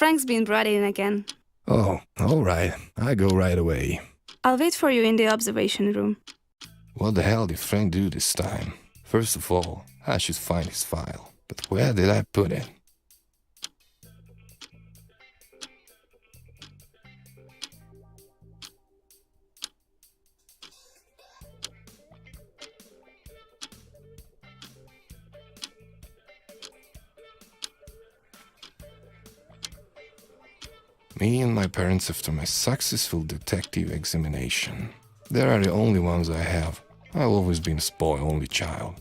Frank's been brought in again. Oh, all right. I go right away. I'll wait for you in the observation room. What the hell did Frank do this time? First of all, I should find his file. But where did I put it? Me and my parents after my successful detective examination. They are the only ones I have. I've always been a spoiled only child.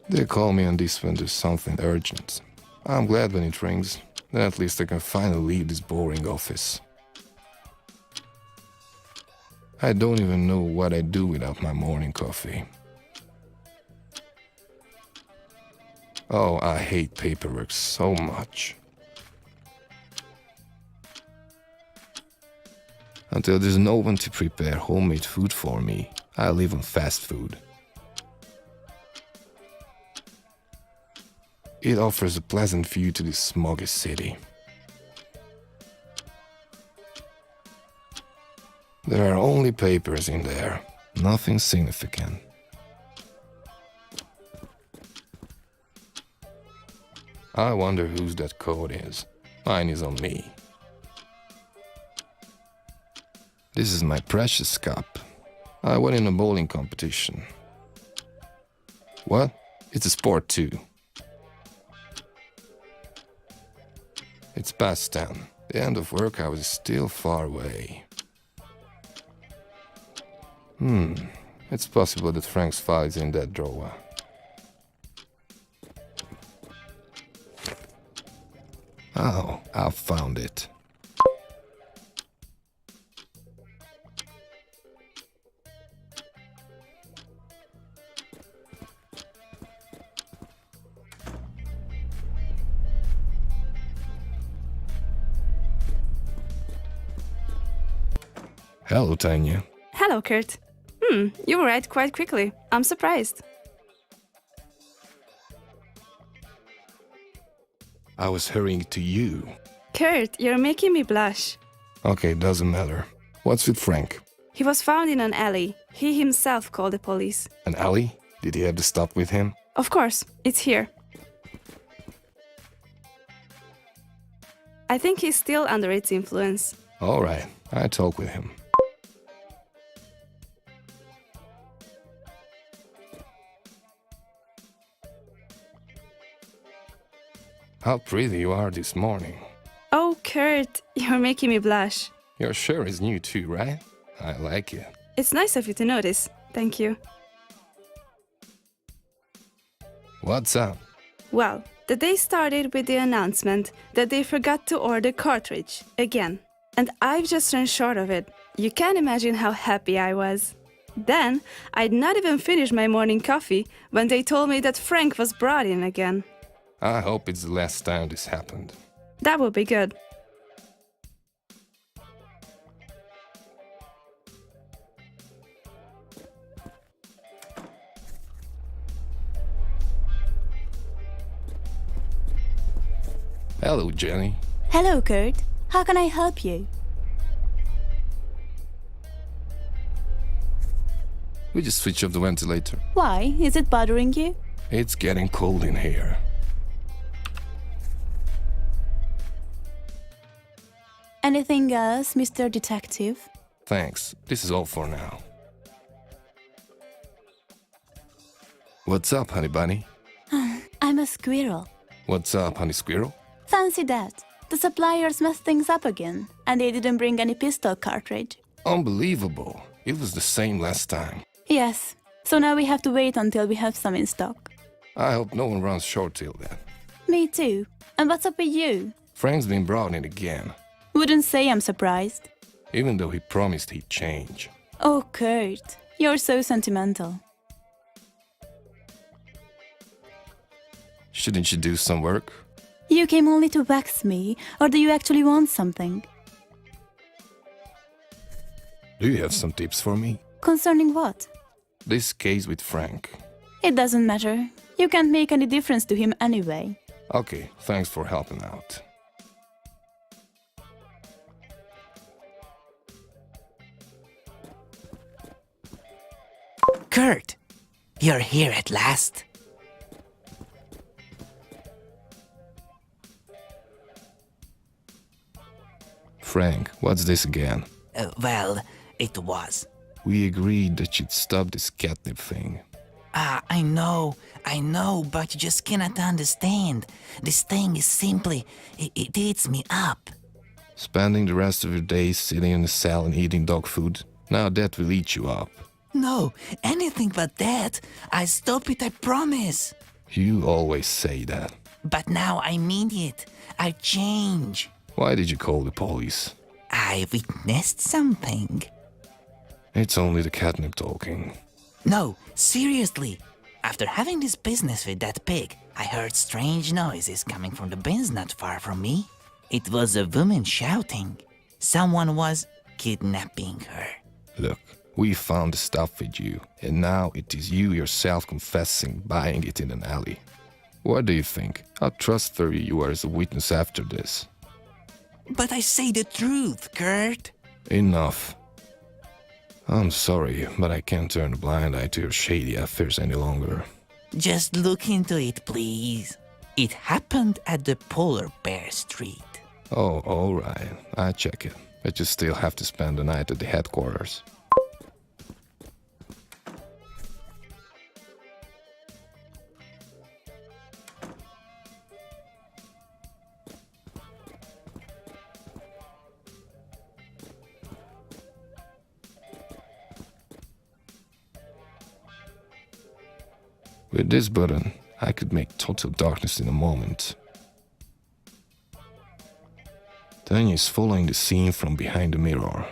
They call me on this when there's something urgent. I'm glad when it rings. Then at least I can finally leave this boring office. I don't even know what I do without my morning coffee. Oh, I hate paperwork so much. Until there's no one to prepare homemade food for me, I live on fast food. It offers a pleasant view to this smoggy city. There are only papers in there, nothing significant. I wonder whose that code is. Mine is on me. This is my precious cup. I won in a bowling competition. What? It's a sport too. It's past 10. The end of work hours is still far away. It's possible that Frank's file is in that drawer. Oh, I found it. Hello, Tanya. Hello, Kurt. You were right quite quickly. I'm surprised. I was hurrying to you. Kurt, you're making me blush. Okay, doesn't matter. What's with Frank? He was found in an alley. He himself called the police. An alley? Did he have the stuff with him? Of course, it's here. I think he's still under its influence. All right, I talk with him. How pretty you are this morning. Oh, Kurt, you're making me blush. Your shirt is new too, right? I like it. It's nice of you to notice. Thank you. What's up? Well, the day started with the announcement that they forgot to order cartridge again. And I've just run short of it. You can't imagine how happy I was. Then, I'd not even finished my morning coffee when they told me that Frank was brought in again. I hope it's the last time this happened. That would be good. Hello, Jenny. Hello, Kurt. How can I help you? We just switched off the ventilator. Why? Is it bothering you? It's getting cold in here. Anything else, Mr. Detective? Thanks. This is all for now. What's up, honey bunny? I'm a squirrel. What's up, honey squirrel? Fancy that. The suppliers messed things up again, and they didn't bring any pistol cartridge. Unbelievable. It was the same last time. Yes, so now we have to wait until we have some in stock. I hope no one runs short till then. Me too. And what's up with you? Frank's been brought in again, Wouldn't say I'm surprised. even though he promised he'd change. Oh, Kurt, you're so sentimental. Shouldn't you do some work? You came only to wax me, or do you actually want something? Do you have some tips for me? Concerning what? This case with Frank. It doesn't matter. You can't make any difference to him anyway. Okay, thanks for helping out. Kurt, you're here at last. Frank, what's this again? Well, it was. We agreed that you'd stop this catnip thing. I know, but you just cannot understand. This thing is simply, it eats me up. Spending the rest of your days sitting in a cell and eating dog food? Now that will eat you up. No, anything but that. I stop it, I promise. You always say that. But now I mean it. I change. Why did you call the police? I witnessed something. It's only the catnip talking. No, seriously. After having this business with that pig, I heard strange noises coming from the bins not far from me. It was a woman shouting. Someone was kidnapping her. Look, we found the stuff with you, and now it is you yourself confessing buying it in an alley. What do you think? How trustworthy you are as a witness after this? But I say the truth, Kurt. Enough. I'm sorry, but I can't turn a blind eye to your shady affairs any longer. Just look into it, please. It happened at the Polar Bear Street. Oh, alright. I check it. But you still have to spend the night at the headquarters. With this button, I could make total darkness in a moment. Tanya is following the scene from behind the mirror.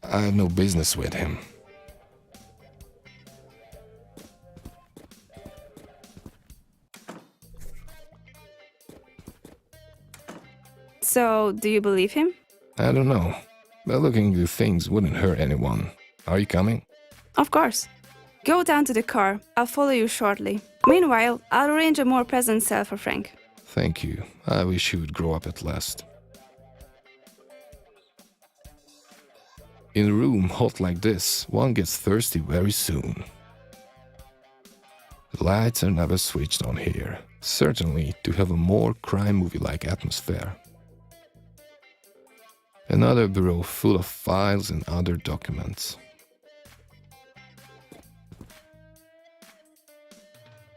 I have no business with him. So, do you believe him? I don't know, but looking into things wouldn't hurt anyone. Are you coming? Of course. Go down to the car. I'll follow you shortly. Meanwhile, I'll arrange a more pleasant cell for Frank. Thank you. I wish he would grow up at last. In a room hot like this, one gets thirsty very soon. The lights are never switched on here, certainly to have a more crime movie-like atmosphere. Another bureau full of files and other documents.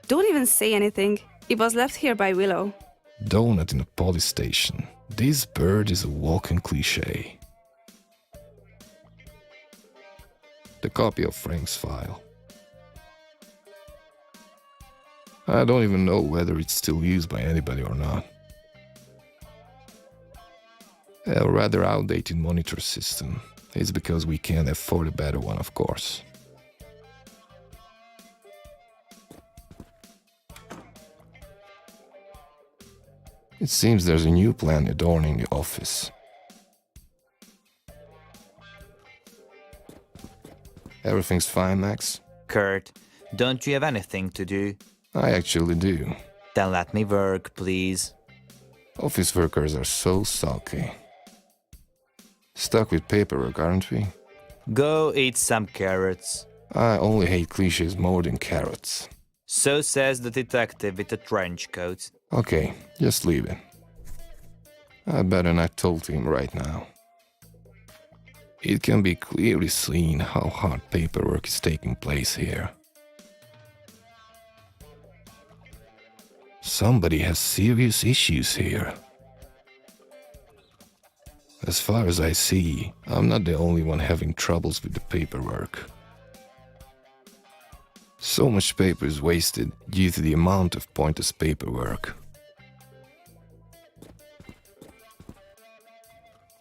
Don't even say anything. It was left here by Willow. Donut in a police station. This bird is a walking cliché. The copy of Frank's file. I don't even know whether it's still used by anybody or not. A rather outdated monitor system. It's because we can't afford a better one, of course. It seems there's a new plant adorning the office. Everything's fine, Max? Kurt, don't you have anything to do? I actually do. Then let me work, please. Office workers are so sulky. Stuck with paperwork, aren't we? Go eat some carrots. I only hate cliches more than carrots. So says the detective with the trench coat. Okay, just leave it. I better not talk to him right now. It can be clearly seen how hard paperwork is taking place here. Somebody has serious issues here. As far as I see, I'm not the only one having troubles with the paperwork. So much paper is wasted due to the amount of pointless paperwork.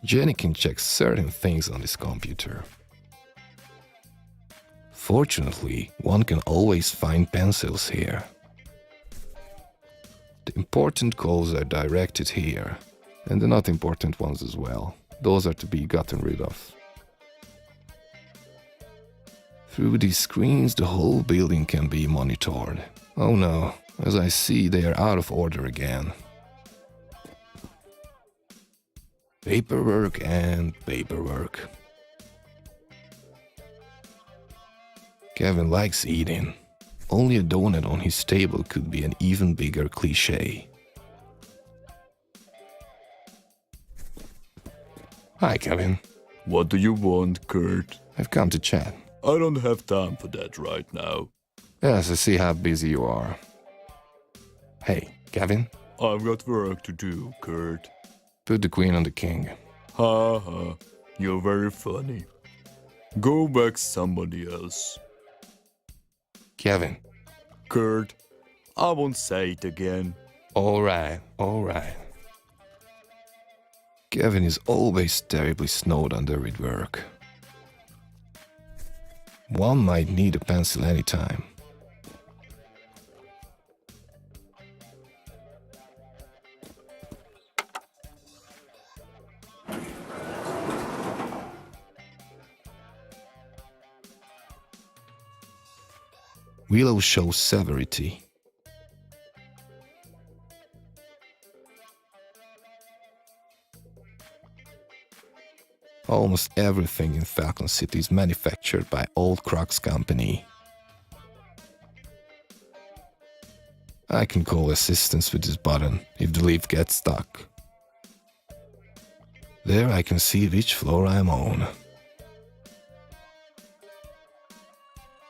Jenny can check certain things on this computer. Fortunately, one can always find pencils here. The important calls are directed here, and the not important ones as well. Those are to be gotten rid of. Through these screens, the whole building can be monitored. Oh no, as I see, they are out of order again. Paperwork and paperwork. Kevin likes eating. Only a donut on his table could be an even bigger cliché. Hi, Kevin. What do you want, Kurt? I've come to chat. I don't have time for that right now. Yes, I see how busy you are. Hey, Kevin, I've got work to do, Kurt. put the queen on the king. Ha ha, you're very funny. Go back somebody else. Kevin, Kurt, I won't say it again. alright. Kevin is always terribly snowed under with work. One might need a pencil anytime. Willow shows severity. Almost everything in Falcon City is manufactured by Old Crux Company. I can call assistance with this button if the lift gets stuck. There I can see which floor I'm on.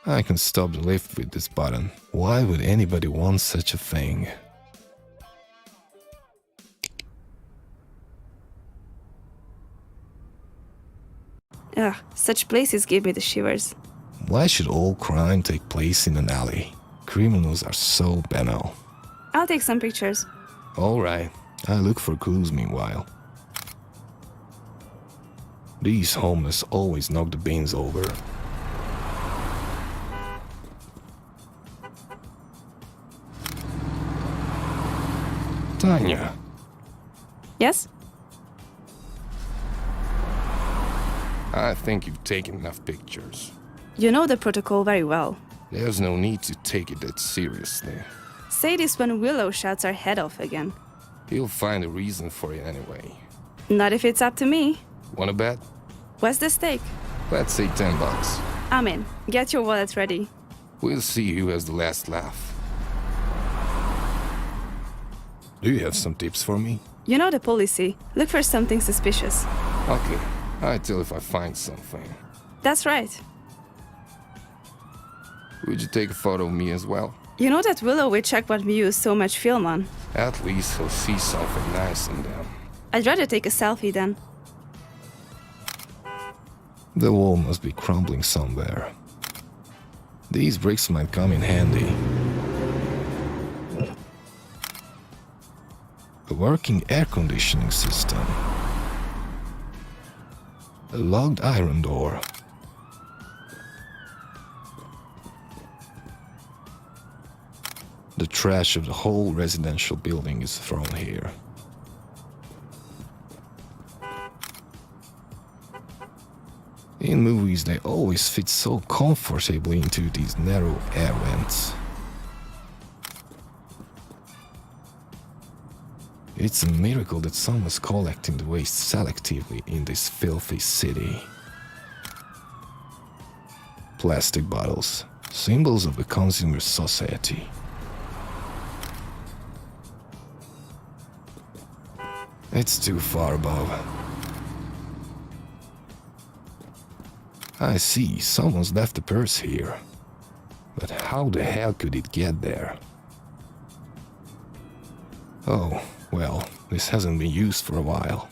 I can stop the lift with this button. Why would anybody want such a thing? Ugh, such places give me the shivers. Why should all crime take place in an alley? Criminals are so banal. I'll take some pictures. Alright, I look for clues meanwhile. These homeless always knock the bins over. Tanya, Yes? I think you've taken enough pictures. You know the protocol very well. There's no need to take it that seriously. Say this when Willow shouts our head off again. He'll find a reason for it anyway. Not if it's up to me. Wanna bet? What's the stake? Let's say $10. I'm in. Get your wallet ready. We'll see who has the last laugh. Do you have some tips for me? You know the policy. Look for something suspicious. Okay, I tell if I find something. That's right. Would you take a photo of me as well? You know that Willow will check what we use so much film on. At least he'll see something nice in them. I'd rather take a selfie then. The wall must be crumbling somewhere. These bricks might come in handy. A working air conditioning system. A locked iron door. The trash of the whole residential building is thrown here. In movies, they always fit so comfortably into these narrow air vents. It's a miracle that someone's collecting the waste selectively in this filthy city. Plastic bottles, symbols of the consumer society. It's too far above. I see, someone's left a purse here. But how the hell could it get there? Oh, well, this hasn't been used for a while.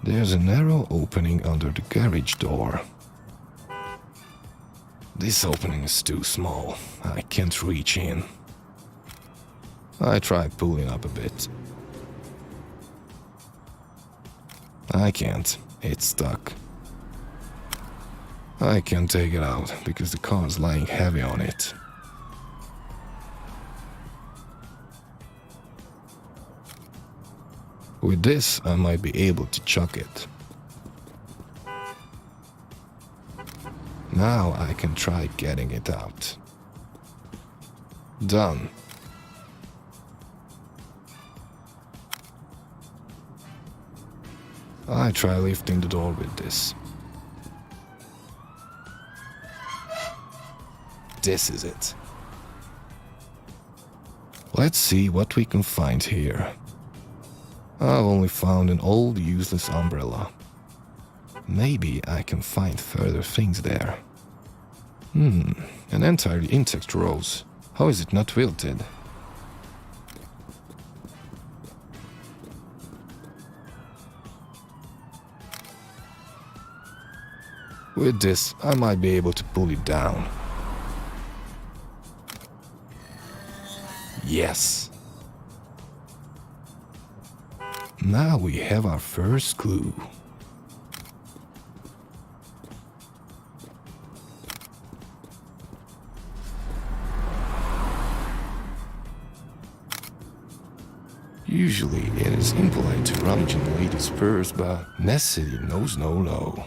There's a narrow opening under the garage door. This opening is too small. I can't reach in. I tried pulling up a bit. I can't. It's stuck. I can't take it out because the car's lying heavy on it. With this, I might be able to chuck it. Now I can try getting it out. Done. I try lifting the door with this. This is it. Let's see what we can find here. I've only found an old useless umbrella. Maybe I can find further things there. An entirely intact rose. How is it not wilted? With this, I might be able to pull it down. Yes. Now we have our first clue. Usually it is impolite to rummage in the lady's purse, but necessity knows no law.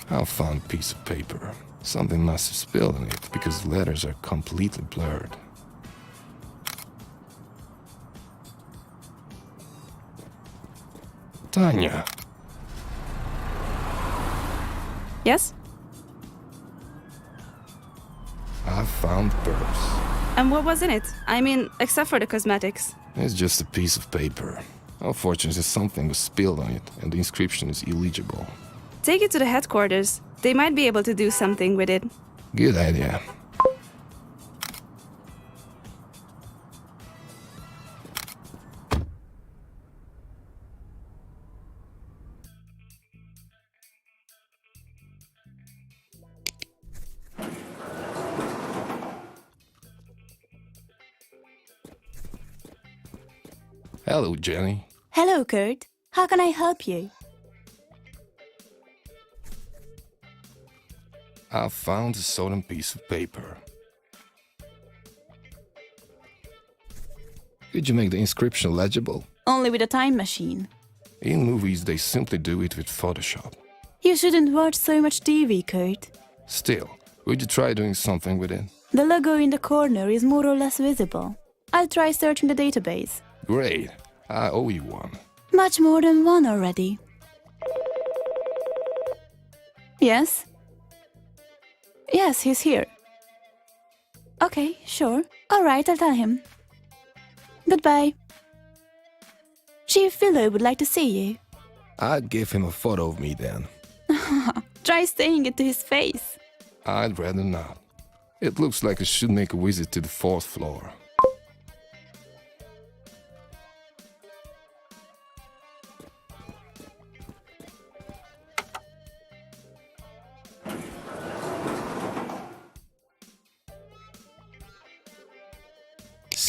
I found a piece of paper. Something must have spilled on it because the letters are completely blurred. Tanya, Yes? I found the purse. And what was in it? I mean, except for the cosmetics. It's just a piece of paper. Unfortunately, something was spilled on it and the inscription is illegible. Take it to the headquarters. They might be able to do something with it. Good idea. Hello, Jenny. Hello, Kurt. How can I help you? I found a stolen piece of paper. Could you make the inscription legible? Only with a time machine. In movies, they simply do it with Photoshop. You shouldn't watch so much TV, Kurt. Still, would you try doing something with it? The logo in the corner is more or less visible. I'll try searching the database. Great. I owe you one. Much more than one already. Yes? Yes, he's here. Okay, sure. All right, I'll tell him. Goodbye. Chief Willow would like to see you. I'd give him a photo of me then. Try saying it to his face. I'd rather not. It looks like I should make a visit to the 4th floor.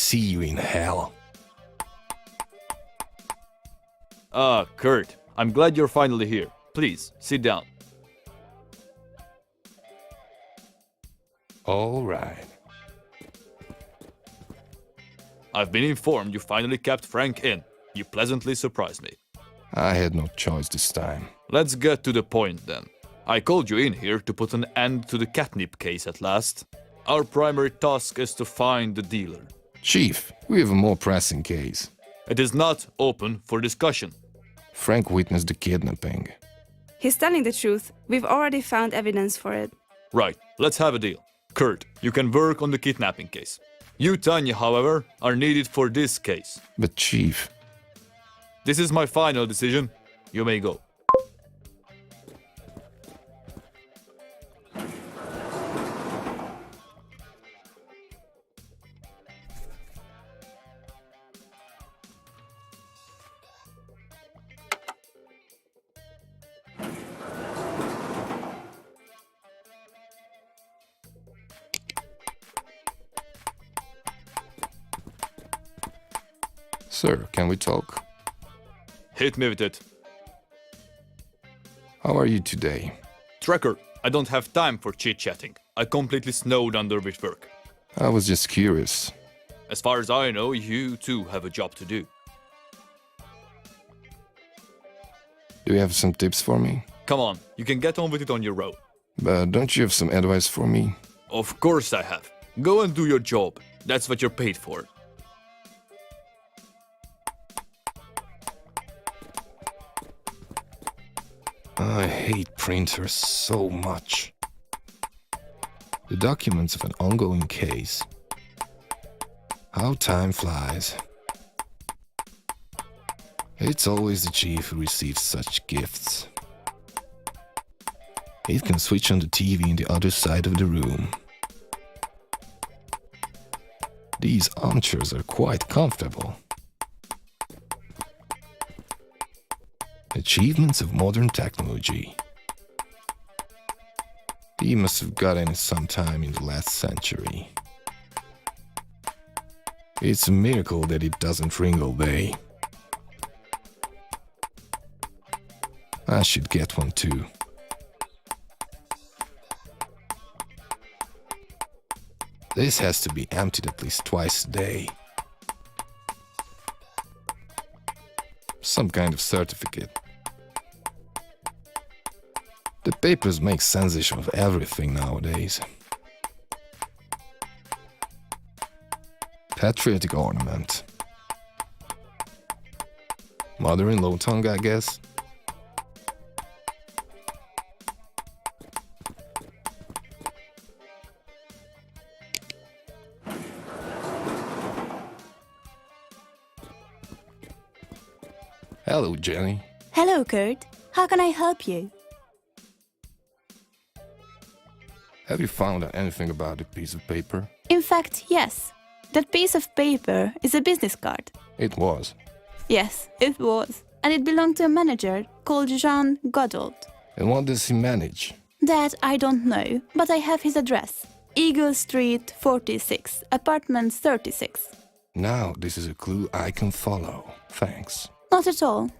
See you in hell. Ah, Kurt, I'm glad you're finally here. Please, sit down. All right. I've been informed you finally kept Frank in. You pleasantly surprised me. I had no choice this time. Let's get to the point then. I called you in here to put an end to the catnip case at last. Our primary task is to find the dealer. Chief, we have a more pressing case. It is not open for discussion. Frank witnessed the kidnapping. He's telling the truth. We've already found evidence for it. Right, let's have a deal. Kurt, you can work on the kidnapping case. You, Tanya, however, are needed for this case. But Chief, This is my final decision. You may go. sir, can we talk? Hit me with it. How are you today? Tracker, I don't have time for chit-chatting. I completely snowed under with work. I was just curious. As far as I know, you too have a job to do. Do you have some tips for me? Come on, you can get on with it on your own. But don't you have some advice for me? Of course I have. Go and do your job. That's what you're paid for. I hate printers so much. The documents of an ongoing case. How time flies. It's always the chief who receives such gifts. It can switch on the TV in the other side of the room. These armchairs are quite comfortable. Achievements of modern technology. He must have gotten it sometime in the last century. It's a miracle that it doesn't ring all day. I should get one too. This has to be emptied at least twice a day. Some kind of certificate. The papers make sensation of everything nowadays. Patriotic ornament. Mother-in-law tongue, I guess. Hello, Jenny. Hello, Kurt. How can I help you? Have you found out anything about the piece of paper? In fact, yes. That piece of paper is a business card. It was. Yes, it was. And it belonged to a manager called Jean Godot. And what does he manage? That I don't know, but I have his address. Eagle Street 46, apartment 36. Now this is a clue I can follow. Thanks. Not at all.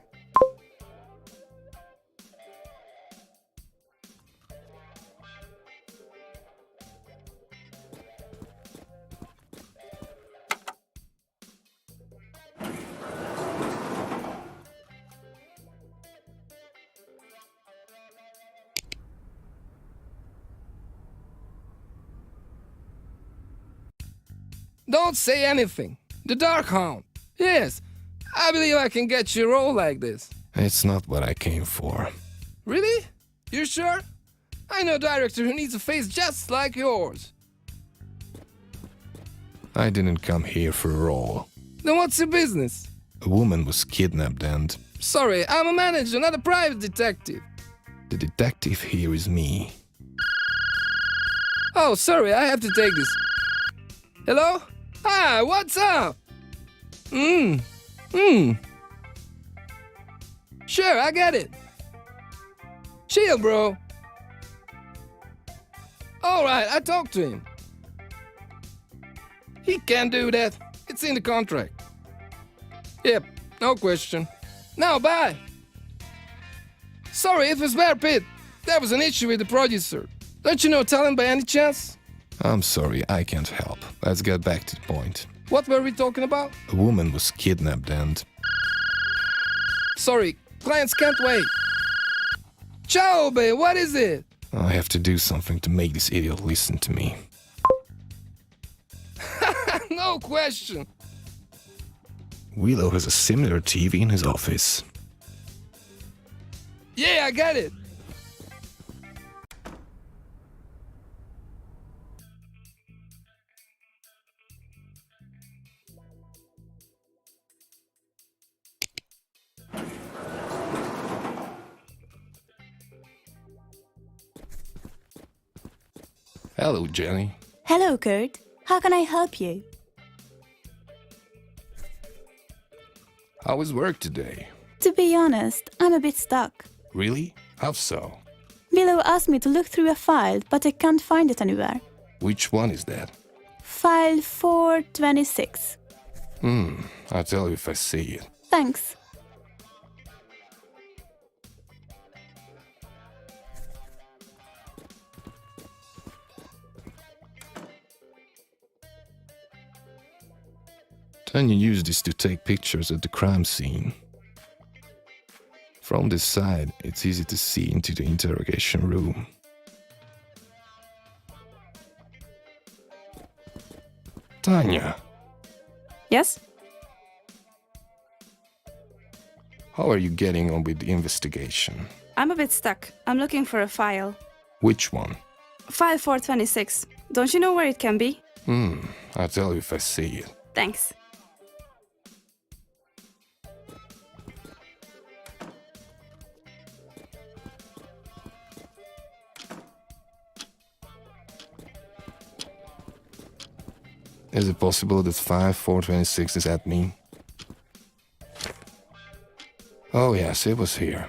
Don't say anything. The Dark Hound. Yes, I believe I can get you a role like this. It's not what I came for. Really? You sure? I know a director who needs a face just like yours. I didn't come here for a role. Then what's your business? A woman was kidnapped and Sorry, I'm a manager, not a private detective. the detective here is me. Oh, sorry, I have to take this. Hello? Hi, what's up? Sure, I get it. Chill, bro. Alright, I talked to him. He can't do that. It's in the contract. Yep, no question. Now, bye. Sorry, it was Bear Pit. There was an issue with the producer. Don't you know talent by any chance? I'm sorry, I can't help. Let's get back to the point. What were we talking about? A woman was kidnapped and Sorry, clients can't wait. Ciao, babe, what is it? I have to do something to make this idiot listen to me. No question. Willow has a similar TV in his office. Yeah, I get it. Hello, Jenny. Hello, Kurt. How can I help you? How was work today? To be honest, I'm a bit stuck. Really? How so? Willow asked me to look through a file, but I can't find it anywhere. Which one is that? File 426. I'll tell you if I see it. Thanks. Then you use this to take pictures at the crime scene. From this side, it's easy to see into the interrogation room. Tanya, Yes? how are you getting on with the investigation? I'm a bit stuck. I'm looking for a file. Which one? File 426. Don't you know where it can be? I'll tell you if I see it. Thanks. Is it possible that 5426 is at me? Oh yes, it was here.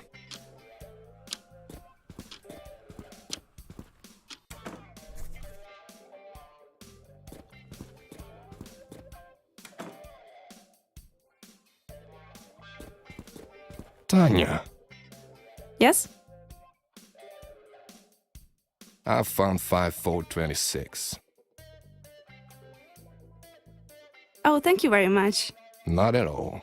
Tanya, Yes? I found 5426. Oh, thank you very much. Not at all.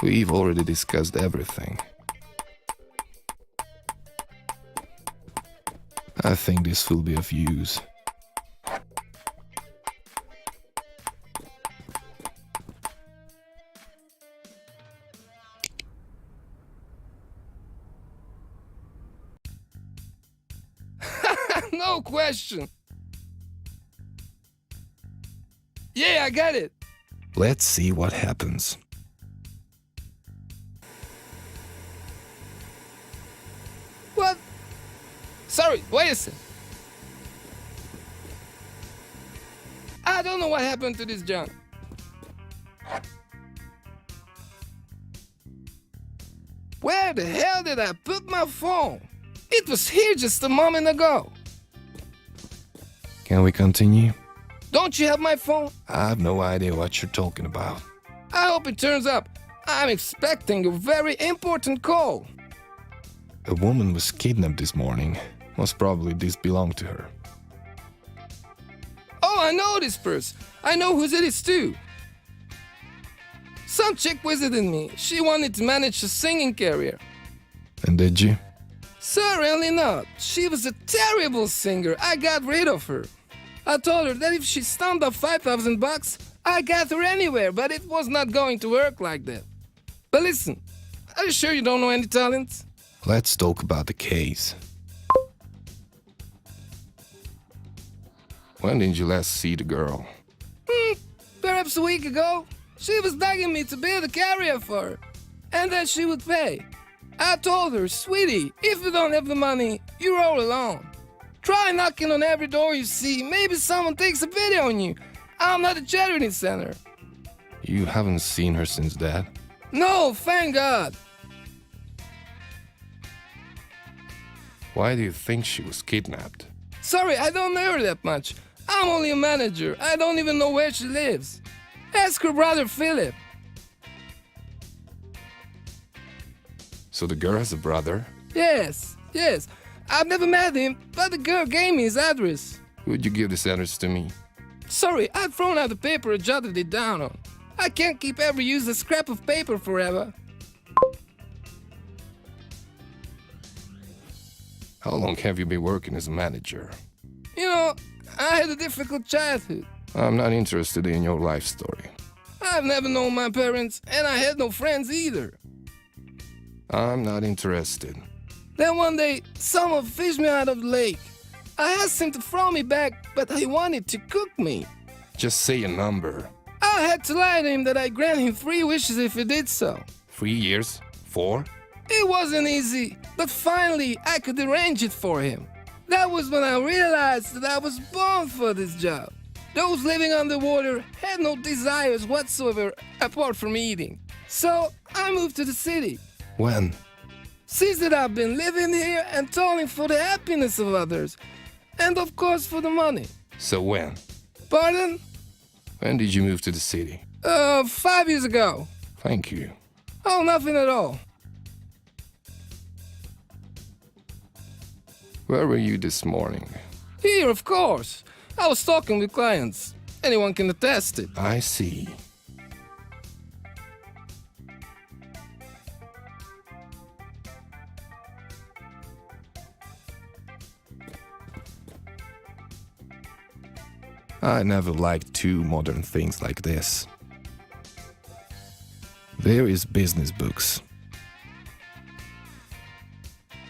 We've already discussed everything. I think this will be of use. No question. Yeah, I got it. Let's see what happens. What? Sorry, wait a second. I don't know what happened to this junk. Where the hell did I put my phone? It was here just a moment ago. Can we continue? Don't you have my phone? I have no idea what you're talking about. I hope it turns up. I'm expecting a very important call. A woman was kidnapped this morning. Most probably this belonged to her. Oh, I know this person. I know whose it is too. Some chick visited me. She wanted to manage a singing career. And did you? Certainly not. She was a terrible singer. I got rid of her. I told her that if she stumped up $5,000, I got her anywhere, but it was not going to work like that. But listen, are you sure you don't know any talents? Let's talk about the case. When did you last see the girl? Perhaps a week ago. She was begging me to build a carrier for her, and that she would pay. I told her, sweetie, if you don't have the money, you roll alone. Try knocking on every door you see. Maybe someone takes a pity on you. I'm not a charity center. You haven't seen her since that? No, thank God. Why do you think she was kidnapped? Sorry, I don't know her that much. I'm only a manager. I don't even know where she lives. Ask her brother Philip. So the girl has a brother? Yes. I've never met him, but the girl gave me his address. Would you give this address to me? Sorry, I've thrown out the paper and jotted it down on. I can't keep every useless scrap of paper forever. How long have you been working as a manager? You know, I had a difficult childhood. I'm not interested in your life story. I've never known my parents, and I had no friends either. I'm not interested. Then one day, someone fished me out of the lake. I asked him to throw me back, but he wanted to cook me. Just say a number. I had to lie to him that I grant him 3 wishes if he did so. 3 years? 4? It wasn't easy, but finally I could arrange it for him. That was when I realized that I was born for this job. Those living underwater had no desires whatsoever apart from eating. So I moved to the city. When? Since that I've been living here and toiling for the happiness of others. And of course for the money. So when? Pardon? When did you move to the city? 5 years ago. Thank you. Oh, nothing at all. Where were you this morning? Here, of course. I was talking with clients. Anyone can attest it. I see. I never liked too modern things like this. There is business books.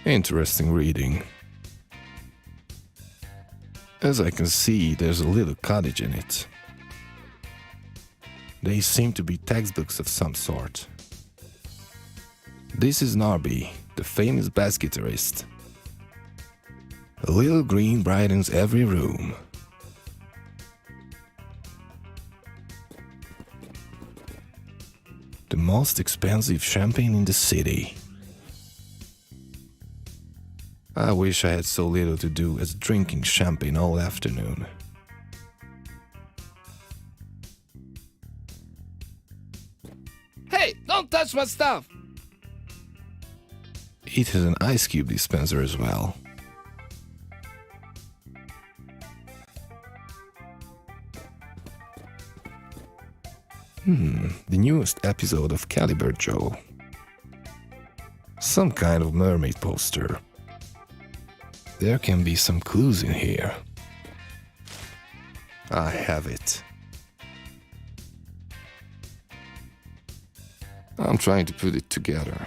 Interesting reading. As I can see, there's a little cottage in it. They seem to be textbooks of some sort. This is Narby, the famous bass guitarist. A little green brightens every room. The most expensive champagne in the city. I wish I had so little to do as drinking champagne all afternoon. Hey, don't touch my stuff. It has an ice cube dispenser as well. The newest episode of Caliber Joe. Some kind of mermaid poster. There can be some clues in here. I have it. I'm trying to put it together.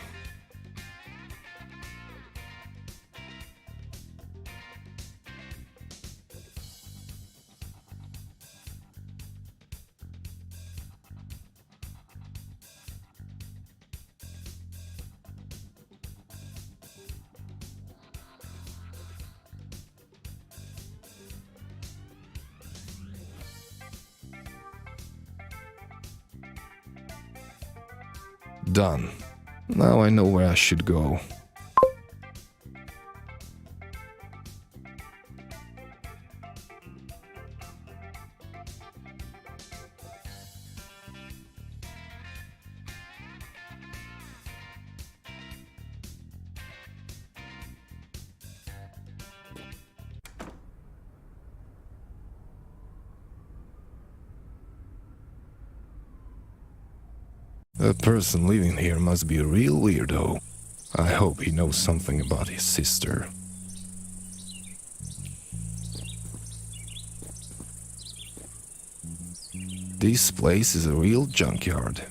Done. Now I know where I should go. A person living here must be a real weirdo. I hope he knows something about his sister. This place is a real junkyard.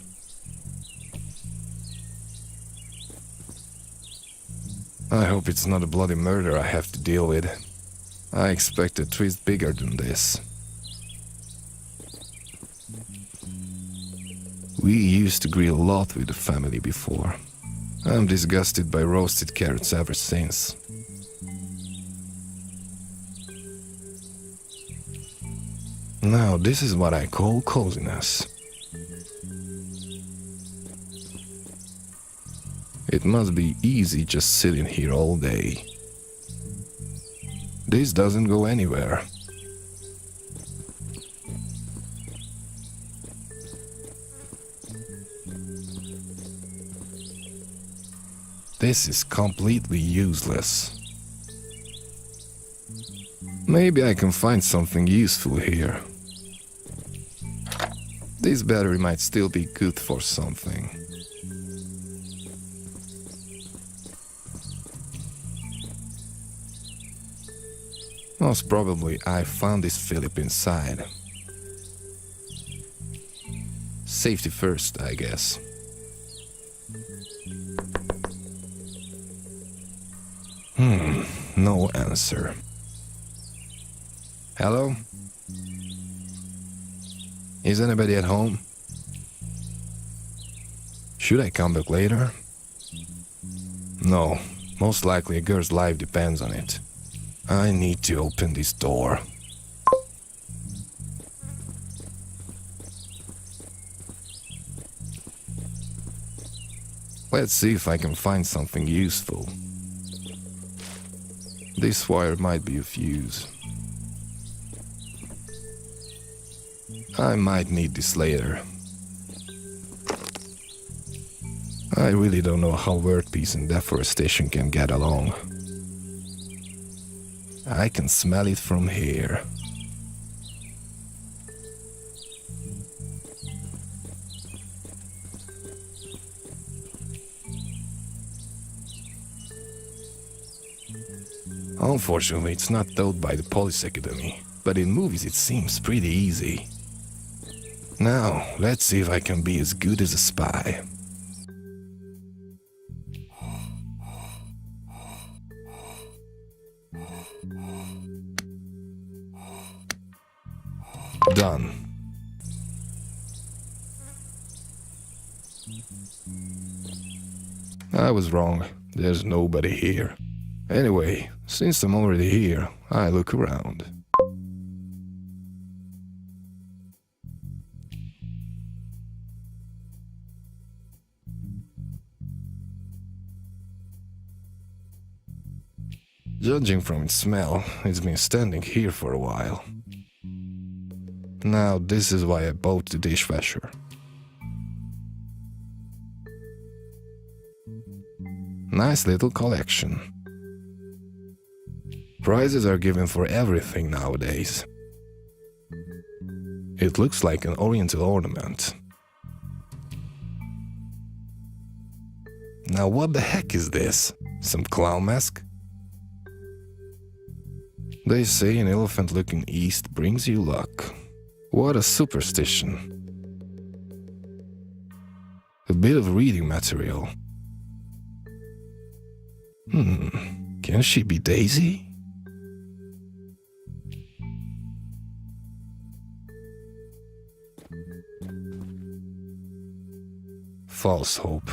I hope it's not a bloody murder I have to deal with. I expect a twist bigger than this. We used to grill a lot with the family before. I'm disgusted by roasted carrots ever since. Now this is what I call coziness. It must be easy just sitting here all day. This doesn't go anywhere. This is completely useless. Maybe I can find something useful here. This battery might still be good for something. Most probably I found this Philip inside. Safety first, I guess. No answer. Hello? Is anybody at home? Should I come back later? No, most likely a girl's life depends on it. I need to open this door. Let's see if I can find something useful. This wire might be of use. I might need this later. I really don't know how world peace and deforestation can get along. I can smell it from here. Unfortunately, it's not taught by the Police Academy, but in movies it seems pretty easy. Now, let's see if I can be as good as a spy. Done. I was wrong. There's nobody here. Anyway, since I'm already here, I look around. Judging from its smell, it's been standing here for a while. Now, this is why I bought the dishwasher. Nice little collection. Prizes are given for everything nowadays. It looks like an oriental ornament. Now what the heck is this? Some clown mask? They say an elephant looking east brings you luck. What a superstition. A bit of reading material. Can she be Daisy? False hope.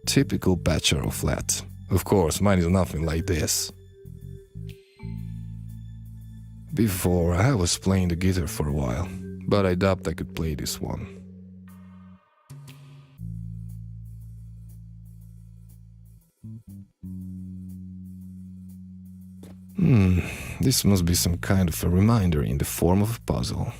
Typical bachelor flat. Of course, mine is nothing like this. Before, I was playing the guitar for a while, but I doubt I could play this one. This must be some kind of a reminder in the form of a puzzle.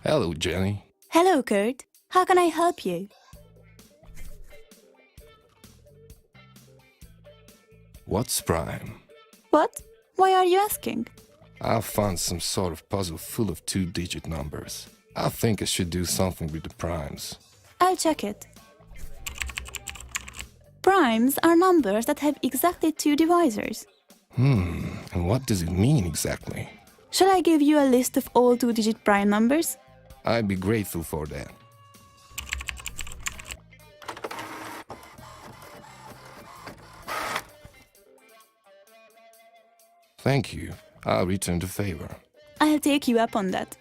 Hello, Jenny. Hello, Kurt. How can I help you? What's prime? What? Why are you asking? I found some sort of puzzle full of two-digit numbers. I think I should do something with the primes. I'll check it. Primes are numbers that have exactly two divisors. And what does it mean exactly? Shall I give you a list of all two-digit prime numbers? I'd be grateful for that. Thank you. I'll return the favor. I'll take you up on that.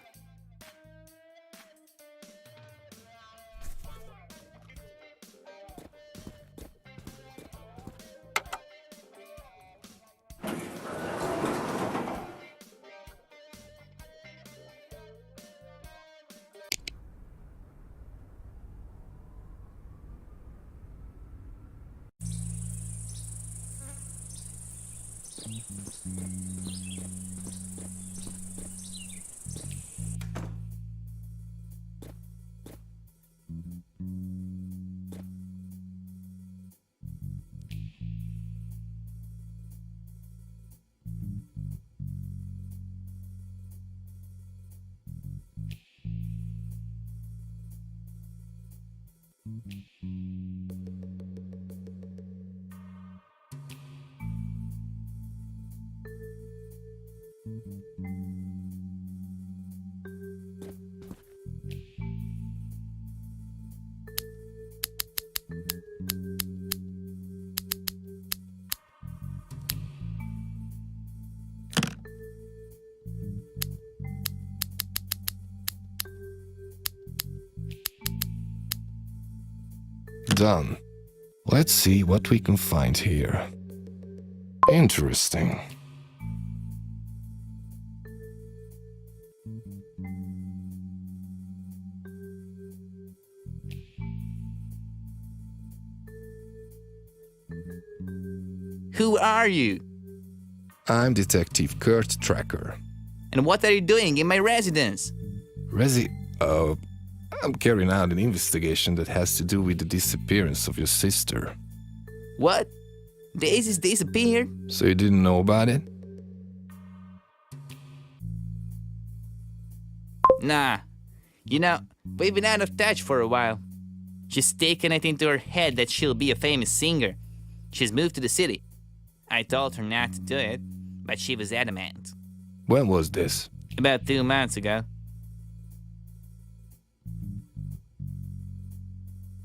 Done. Let's see what we can find here. Interesting. Who are you? I'm Detective Kurt Tracker. And what are you doing in my residence? I'm carrying out an investigation that has to do with the disappearance of your sister. What? Daisy's disappeared? So you didn't know about it? Nah. You know, we've been out of touch for a while. She's taken it into her head that she'll be a famous singer. She's moved to the city. I told her not to do it, but she was adamant. When was this? About 2 months ago.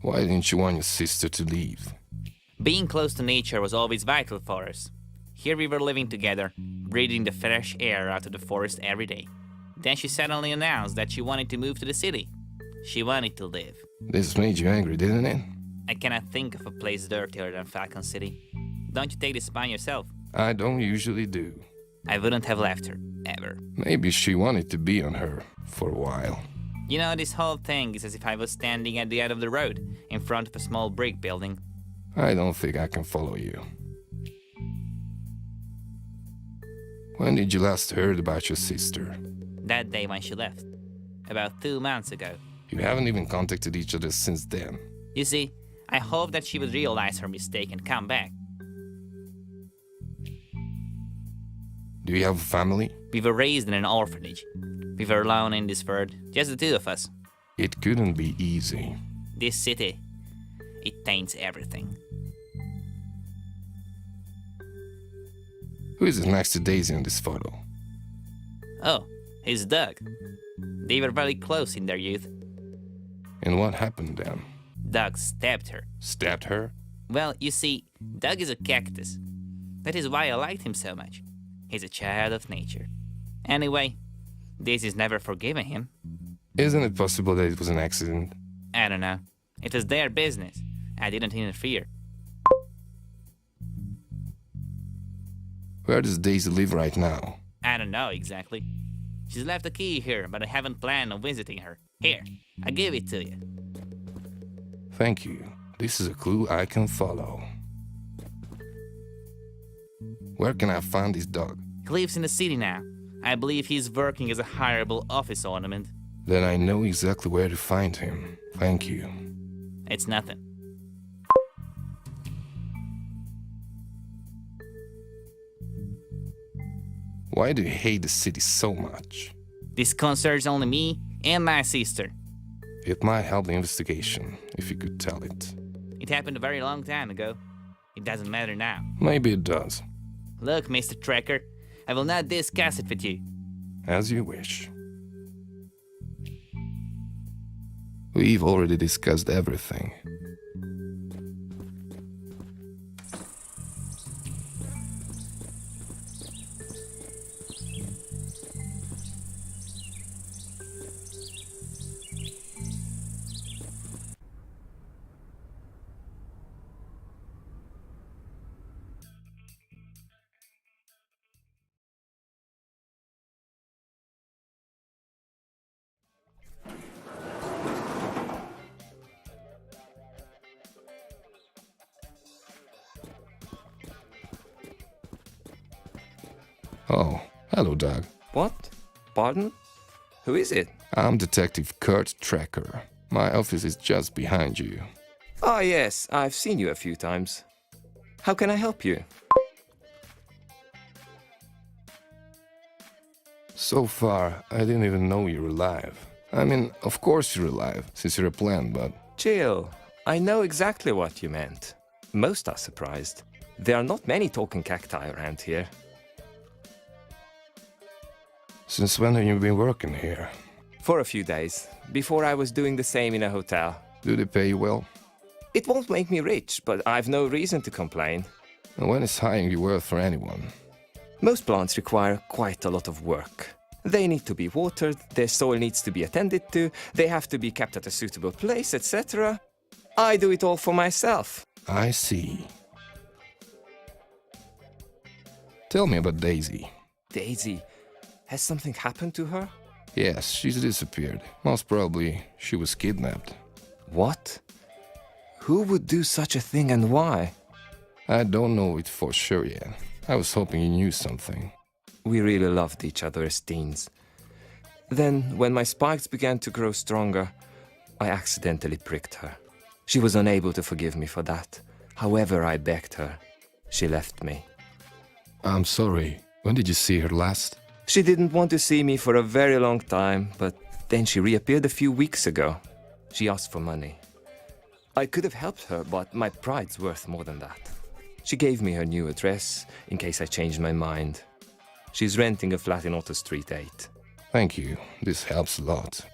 Why didn't you want your sister to leave? Being close to nature was always vital for us. Here we were living together, breathing the fresh air out of the forest every day. Then she suddenly announced that she wanted to move to the city. She wanted to live. This made you angry, didn't it? I cannot think of a place dirtier than Falcon City. Don't you take this upon yourself? I don't usually do. I wouldn't have left her, ever. Maybe she wanted to be on her for a while. You know, this whole thing is as if I was standing at the end of the road, in front of a small brick building. I don't think I can follow you. When did you last heard about your sister? That day when she left. About 2 months ago. You haven't even contacted each other since then. You see, I hoped that she would realize her mistake and come back. Do you have a family? We were raised in an orphanage. We were alone in this world, just the two of us. It couldn't be easy. This city, it taints everything. Who is next to Daisy in this photo? Oh, he's Doug. They were very close in their youth. And what happened then? Doug stabbed her. Stabbed her? Well, you see, Doug is a cactus. That is why I liked him so much. He's a child of nature. Anyway, Daisy's never forgiven him. Isn't it possible that it was an accident? I don't know. It was their business. I didn't interfere. Where does Daisy live right now? I don't know exactly. She's left a key here, but I haven't planned on visiting her. Here, I give it to you. Thank you. This is a clue I can follow. Where can I find this dog? He lives in the city now. I believe he's working as a hireable office ornament. Then I know exactly where to find him. Thank you. It's nothing. Why do you hate the city so much? This concerns only me and my sister. It might help the investigation, if you could tell it. It happened a very long time ago. It doesn't matter now. Maybe it does. Look, Mr. Tracker, I will not discuss it with you. As you wish. We've already discussed everything. Oh, hello, Doug. What? Pardon? Who is it? I'm Detective Kurt Tracker. My office is just behind you. Ah, yes, I've seen you a few times. How can I help you? So far, I didn't even know you were alive. I mean, of course you're alive, since you're a plant, but... Chill. I know exactly what you meant. Most are surprised. There are not many talking cacti around here. Since when have you been working here? For a few days. Before I was doing the same in a hotel. Do they pay you well? It won't make me rich, but I've no reason to complain. And when is hiring worth for anyone? Most plants require quite a lot of work. They need to be watered, their soil needs to be attended to, they have to be kept at a suitable place, etc. I do it all for myself. I see. Tell me about Daisy. Daisy, has something happened to her? Yes, she's disappeared. Most probably, she was kidnapped. What? Who would do such a thing and why? I don't know it for sure yet. I was hoping you knew something. We really loved each other as teens. Then, when my spikes began to grow stronger, I accidentally pricked her. She was unable to forgive me for that. However I begged her, she left me. I'm sorry. When did you see her last? She didn't want to see me for a very long time, but then she reappeared a few weeks ago. She asked for money. I could have helped her, but my pride's worth more than that. She gave me her new address, in case I changed my mind. She's renting a flat in Otto Street 8. Thank you. This helps a lot.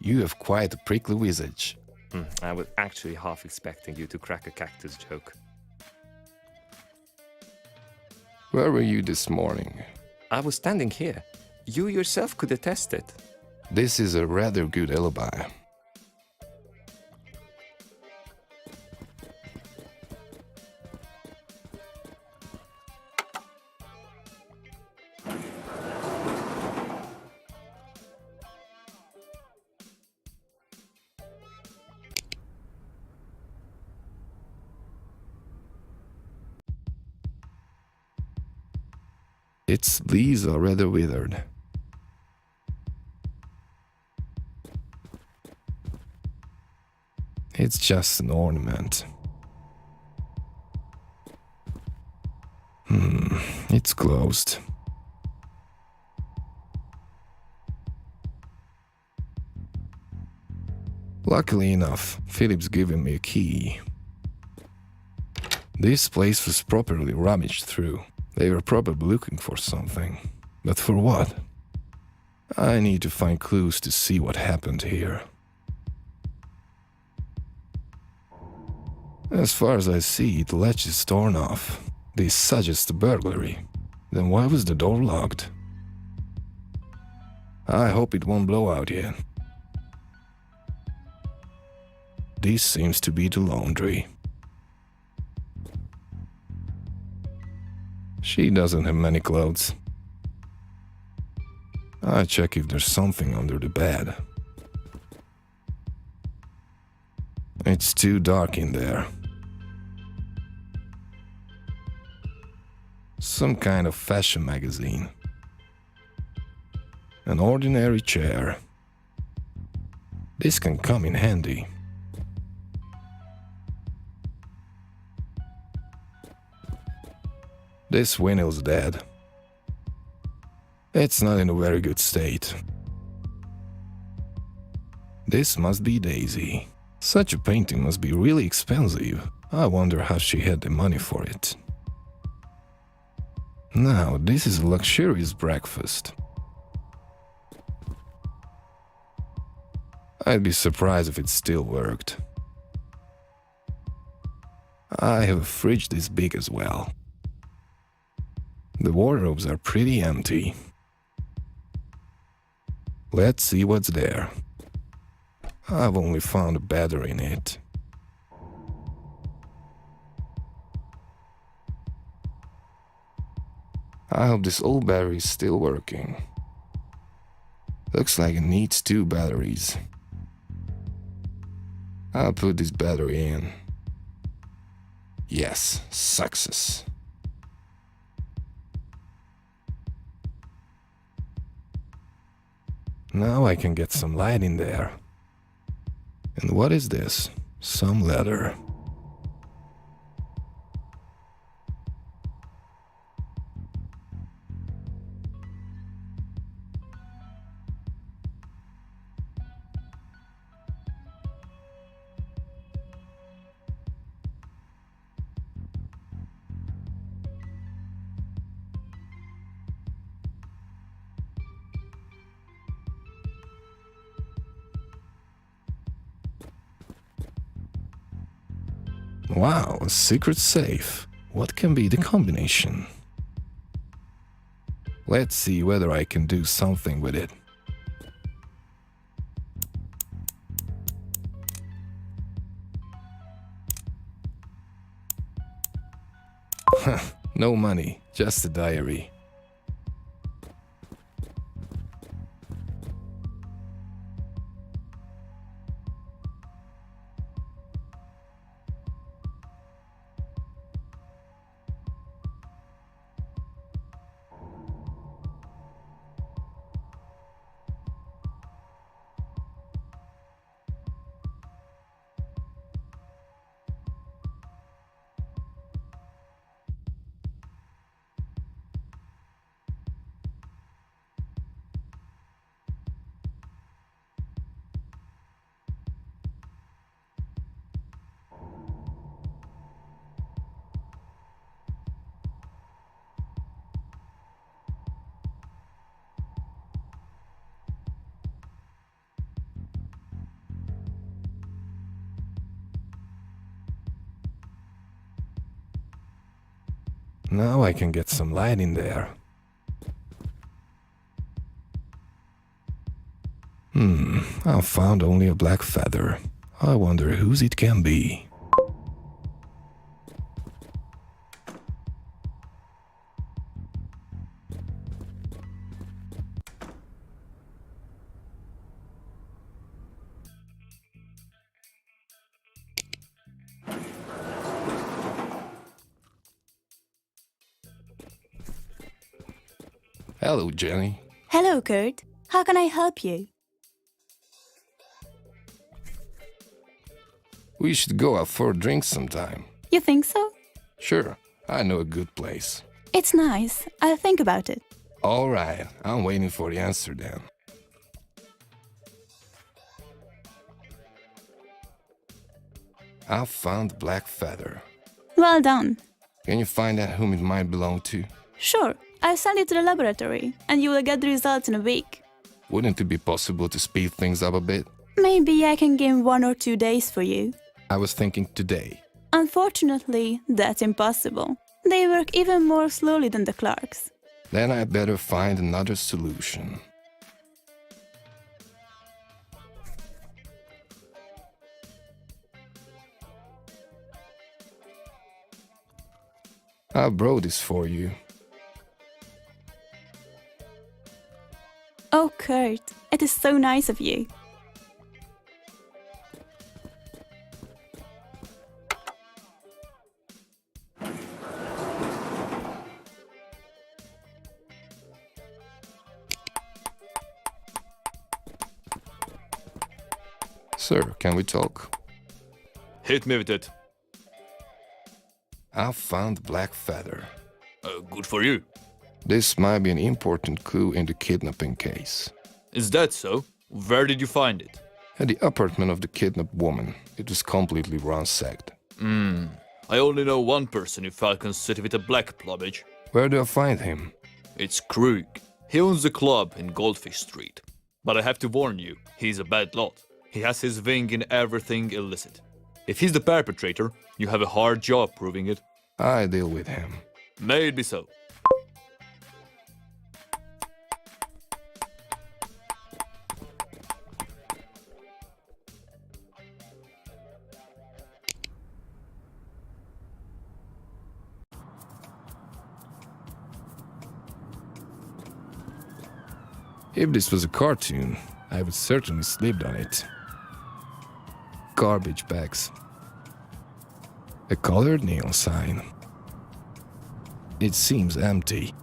You have quite a prickly visage. I was actually half expecting you to crack a cactus joke. Where were you this morning? I was standing here. You yourself could attest it. This is a rather good alibi. Its leaves are rather withered. It's just an ornament. It's closed. Luckily enough, Philip's given me a key. This place was properly rummaged through. They were probably looking for something. But for what? I need to find clues to see what happened here. As far as I see, the latch is torn off. This suggests a burglary. Then why was the door locked? I hope it won't blow out yet. This seems to be the laundry. She doesn't have many clothes. I check if there's something under the bed. It's too dark in there. Some kind of fashion magazine. An ordinary chair. This can come in handy. This vinyl's dead. It's not in a very good state. This must be Daisy. Such a painting must be really expensive. I wonder how she had the money for it. Now, this is a luxurious breakfast. I'd be surprised if it still worked. I have a fridge this big as well. The wardrobes are pretty empty. Let's see what's there. I've only found a battery in it. I hope this old battery is still working. Looks like it needs 2 batteries. I'll put this battery in. Yes, success. Now I can get some light in there. And what is this? Some letter. Wow, a secret safe. What can be the combination? Let's see whether I can do something with it. No money, just a diary. Now I can get some light in there. I found only a black feather. I wonder whose it can be. Hello, Jenny. Hello, Kurt. How can I help you? We should go out for a drink sometime. You think so? Sure, I know a good place. It's nice. I'll think about it. All right, I'm waiting for the answer then. I found the black feather. Well done. Can you find out whom it might belong to? Sure. I'll send it to the laboratory, and you will get the results in a week. Wouldn't it be possible to speed things up a bit? Maybe I can gain 1 or 2 days for you. I was thinking today. Unfortunately, that's impossible. They work even more slowly than the Clarks. Then I'd better find another solution. I brought this for you. Oh, Kurt, it is so nice of you. Sir, can we talk? Hit me with it. I found black feather. Good for you. This might be an important clue in the kidnapping case. Is that so? Where did you find it? At the apartment of the kidnapped woman, it was completely ransacked. I only know one person in Falcon City with a black plumage. Where do I find him? It's Krug. He owns a club in Goldfish Street. But I have to warn you, he's a bad lot. He has his wing in everything illicit. If he's the perpetrator, you have a hard job proving it. I deal with him. Maybe so. If this was a cartoon, I would certainly slipped on it. Garbage bags. A colored neon sign. It seems empty.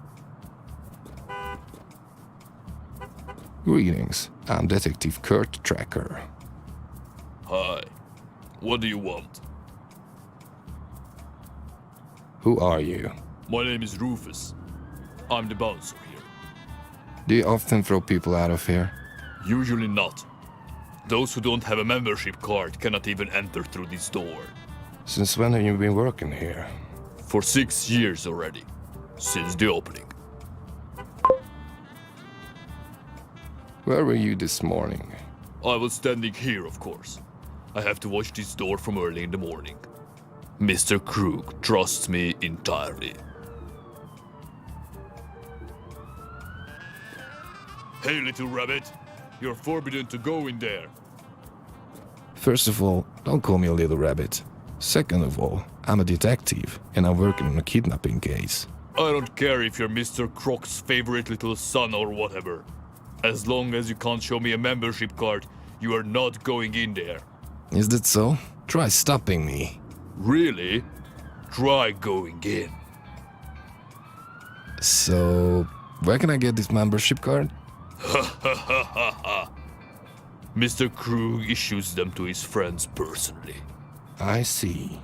Greetings, I'm Detective Kurt Tracker. Hi. What do you want? Who are you? My name is Rufus. I'm the bouncer here. Do you often throw people out of here? Usually not. Those who don't have a membership card cannot even enter through this door. Since when have you been working here? For 6 years already. Since the opening. Where were you this morning? I was standing here, of course. I have to watch this door from early in the morning. Mr. Krug trusts me entirely. Hey, little rabbit. You're forbidden to go in there. First of all, don't call me a little rabbit. Second of all, I'm a detective, and I'm working on a kidnapping case. I don't care if you're Mr. Croc's favorite little son or whatever. As long as you can't show me a membership card, you are not going in there. Is that so? Try stopping me. Really? Try going in. So, where can I get this membership card? Mr. Krug issues them to his friends personally. I see.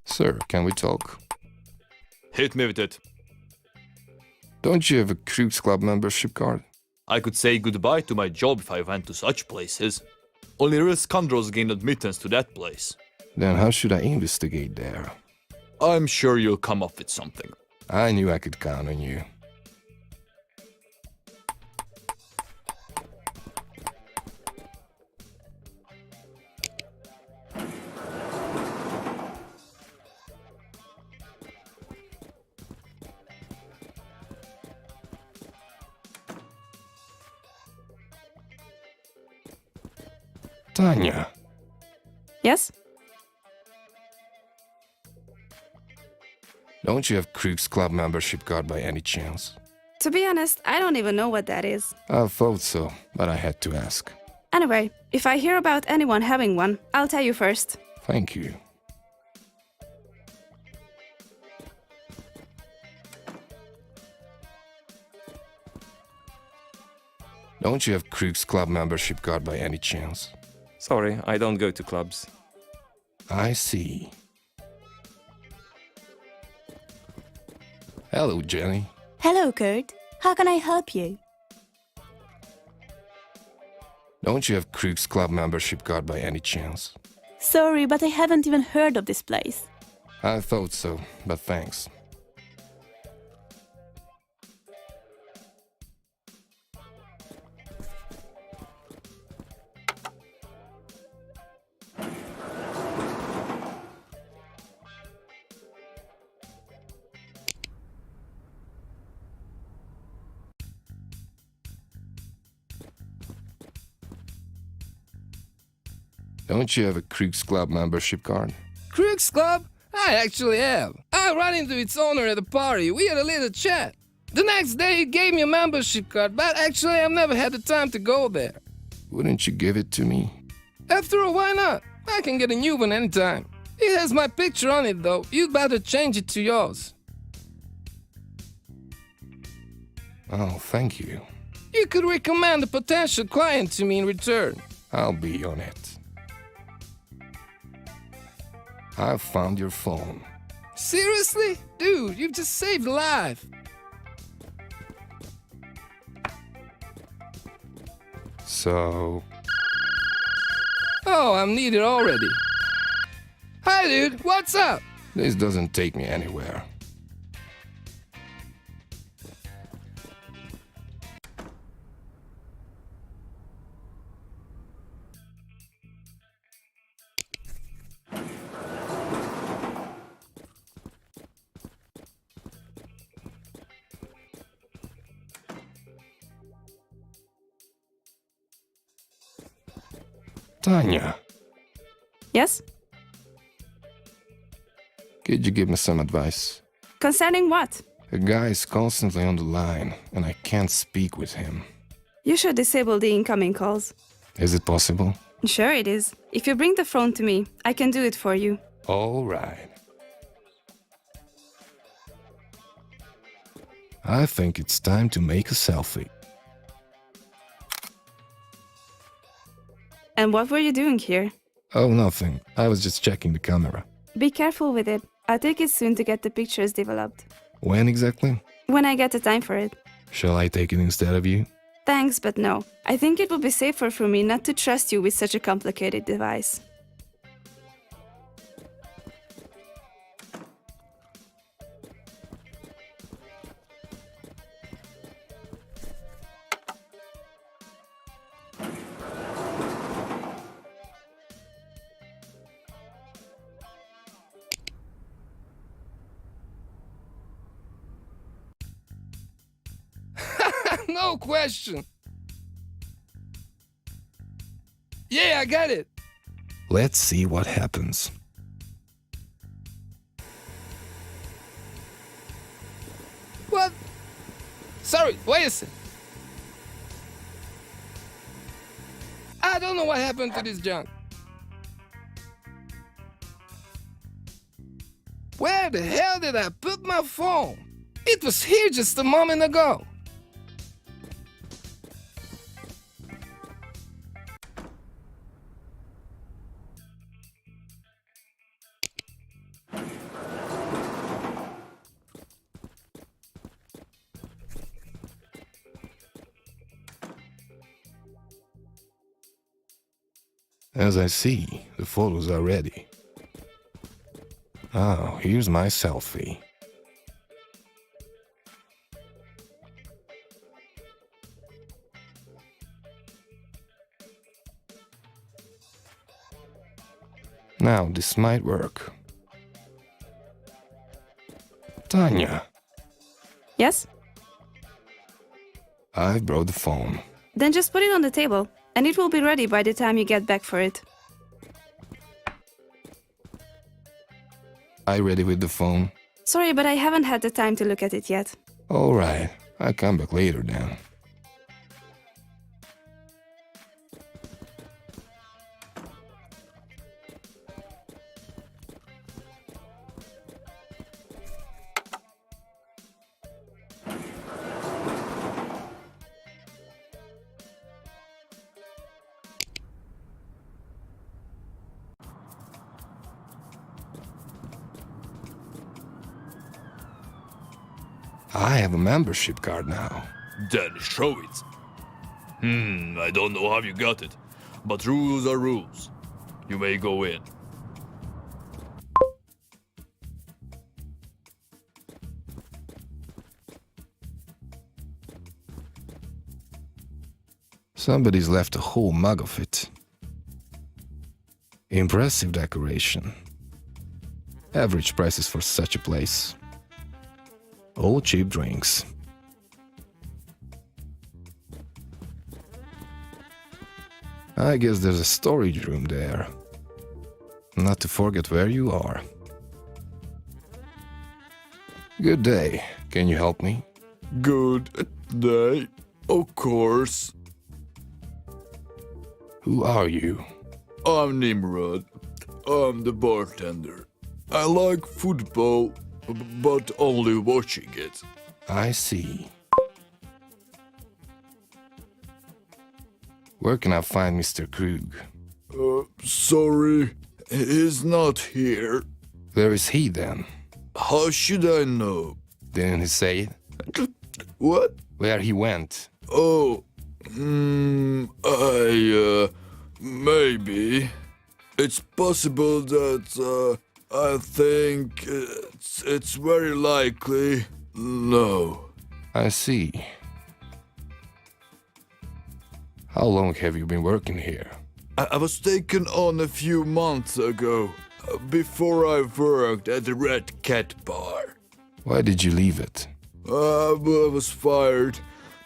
Sir, can we talk? Hit me with it. Don't you have a Krug's Club membership card? I could say goodbye to my job if I went to such places. Only real scoundrels gain admittance to that place. Then how should I investigate there? I'm sure you'll come up with something. I knew I could count on you. Tanya, Yes? don't you have Krug's Club membership card by any chance? To be honest, I don't even know what that is. I thought so, but I had to ask. Anyway, if I hear about anyone having one, I'll tell you first. Thank you. Don't you have Krug's Club membership card by any chance? Sorry, I don't go to clubs. I see. Hello, Jenny. Hello, Kurt. How can I help you? Don't you have Krug's Club membership card by any chance? Sorry, but I haven't even heard of this place. I thought so, but thanks. Don't you have a Krug's Club membership card? Krug's Club? I actually have. I ran into its owner at a party. We had a little chat. The next day he gave me a membership card, but actually I've never had the time to go there. Wouldn't you give it to me? After all, why not? I can get a new one anytime. It has my picture on it though. You'd better change it to yours. Oh, thank you. You could recommend a potential client to me in return. I'll be on it. I've found your phone. Seriously? Dude, you've just saved a life. So, Oh, I'm needed already. Hi dude, what's up? this doesn't take me anywhere. Tanya, Yes? could you give me some advice? Concerning what? A guy is constantly on the line, and I can't speak with him. You should disable the incoming calls. Is it possible? Sure it is. If you bring the phone to me, I can do it for you. All right. I think it's time to make a selfie. And what were you doing here? Oh, nothing. I was just checking the camera. Be careful with it. I'll take it soon to get the pictures developed. When exactly? When I get the time for it. Shall I take it instead of you? Thanks, but no. I think it would be safer for me not to trust you with such a complicated device. No question. Yeah, I got it. Let's see what happens. What? Sorry, wait a second. I don't know what happened to this junk. Where the hell did I put my phone? It was here just a moment ago. As I see, the photos are ready. Oh, here's my selfie. Now this might work. Tanya, Yes? I've brought the phone. Then just put it on the table, and it will be ready by the time you get back for it. I ready with the phone? Sorry, but I haven't had the time to look at it yet. Alright, I'll come back later then. I have a membership card now. Then show it. I don't know how you got it, but rules are rules. You may go in. Somebody's left a whole mug of it. Impressive decoration. Average prices for such a place. All cheap drinks. I guess there's a storage room there. Not to forget where you are. Good day. Can you help me? Good day. Of course. Who are you? I'm Nimrod. I'm the bartender. I like football, but only watching it. I see. Where can I find Mr. Krug? Sorry, he's not here. Where is he then? How should I know? Didn't he say it? What? Where he went? Oh, maybe. It's possible that, I think it's very likely. No. I see. How long have you been working here? I was taken on a few months ago, before I worked at the Red Cat Bar. Why did you leave it? I was fired.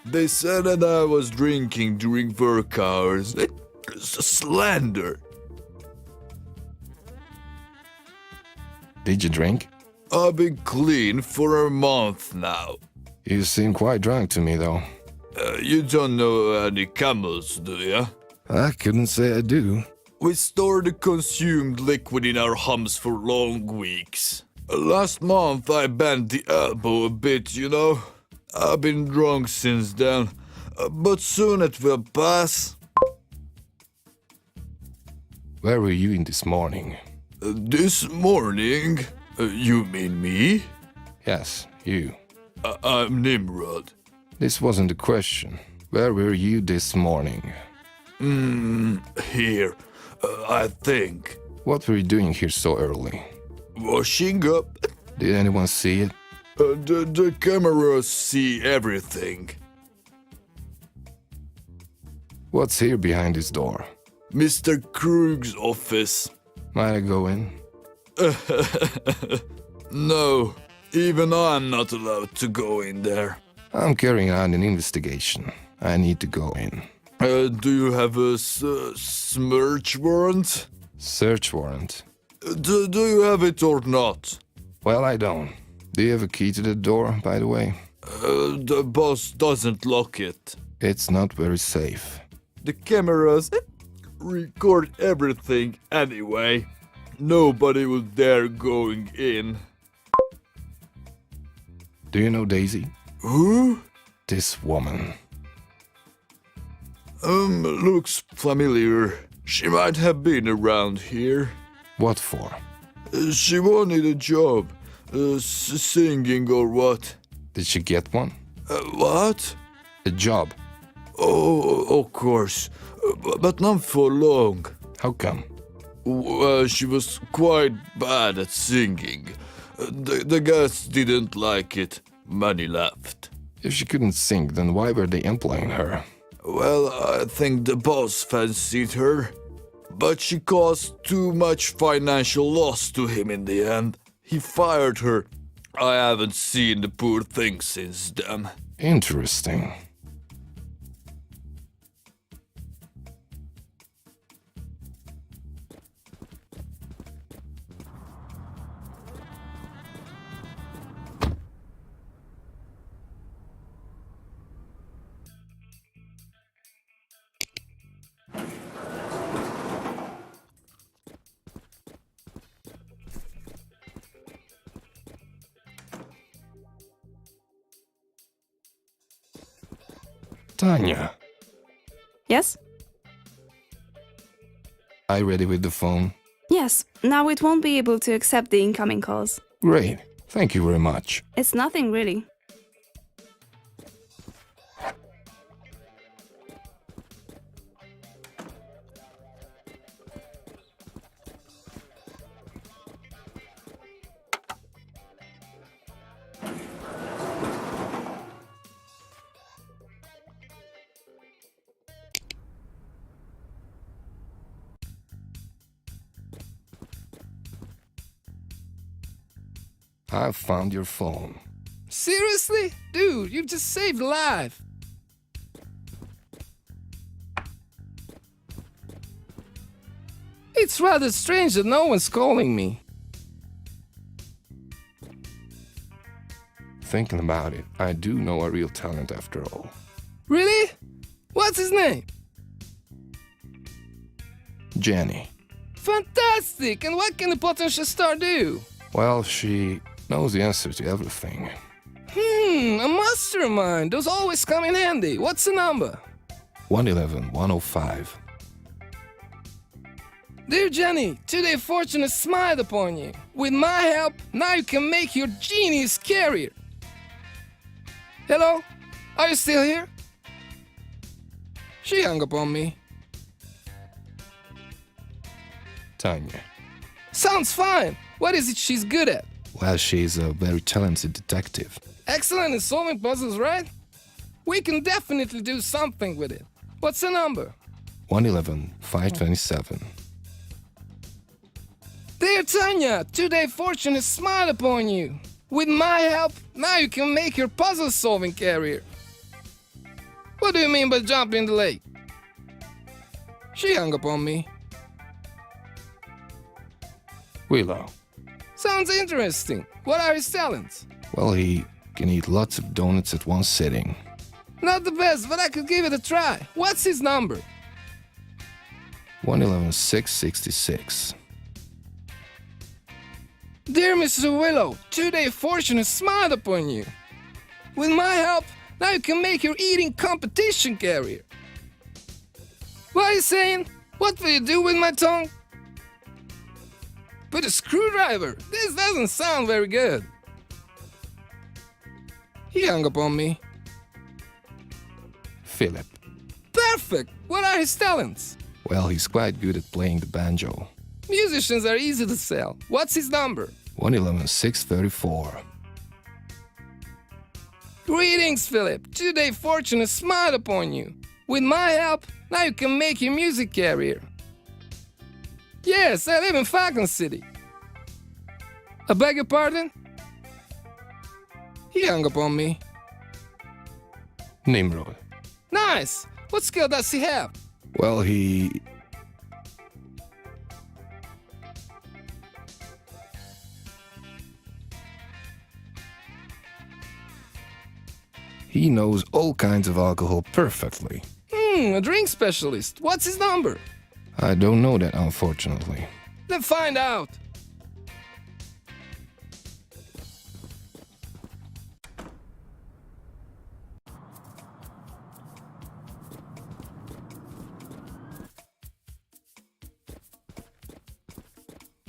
They said that I was drinking during work hours. It's a slander. Did you drink? I've been clean for a month now. You seem quite drunk to me, though. You don't know any camels, do you? I couldn't say I do. We store the consumed liquid in our hums for long weeks. Last month I bent the elbow a bit, you know. I've been drunk since then, but soon it will pass. Where were you in this morning? This morning? You mean me? Yes, you. I'm Nimrod. This wasn't the question. Where were you this morning? Here, I think. What were you doing here so early? Washing up. Did anyone see it? The cameras see everything. What's here behind this door? Mr. Krug's office. Might I go in? No, even I'm not allowed to go in there. I'm carrying out an investigation. I need to go in. Do you have a search warrant? Search warrant? Do you have it or not? Well, I don't. Do you have a key to the door, by the way? The boss doesn't lock it. It's not very safe. The cameras record everything anyway. Nobody would dare going in. Do you know Daisy? Who? This woman. Looks familiar. She might have been around here. What for? She wanted a job. Singing or what? Did she get one? What? A job. Oh, of course. But not for long. How come? She was quite bad at singing. The guests didn't like it. Many left. If she couldn't sing, then why were they employing her? Well, I think the boss fancied her. But she caused too much financial loss to him in the end. He fired her. I haven't seen the poor thing since then. Interesting. Tanya, Yes? are you ready with the phone? Yes. Now it won't be able to accept the incoming calls. Great. Thank you very much. It's nothing really. I've found your phone. Seriously? Dude, you just saved a life. It's rather strange that no one's calling me. Thinking about it, I do know a real talent after all. Really? What's his name? Jenny. Fantastic! And what can the potential star do? Well, she knows the answer to everything. A mastermind. Those always come in handy. What's the number? 111 105. Dear Jenny, today fortune has smiled upon you. With my help, now you can make your genius carrier. Hello? Are you still here? She hung up on me. Tanya. Sounds fine. What is it she's good at? Well, she's a very talented detective. Excellent in solving puzzles, right? We can definitely do something with it. What's the number? 111 527. Dear Tanya, today fortune has smiled upon you. With my help, now you can make your puzzle-solving career. What do you mean by jumping in the lake? She hung up on me. Willow. Sounds interesting. What are his talents? Well, he can eat lots of donuts at one sitting. Not the best, but I could give it a try. What's his number? 111 666. Dear Mr. Willow, today fortune has smiled upon you. With my help, now you can make your eating competition career. What are you saying? What will you do with my tongue? Put a screwdriver. This doesn't sound very good. He hung up on me. Philip. Perfect. What are his talents? Well, he's quite good at playing the banjo. Musicians are easy to sell. What's his number? 111 634. Greetings, Philip. Today fortune has smiled upon you. With my help, now you can make your music career. Yes, I live in Falcon City. I beg your pardon? He hung up on me. Nimrod. Nice! What skill does he have? Well, he knows all kinds of alcohol perfectly. A drink specialist. What's his number? I don't know that, unfortunately. Then find out.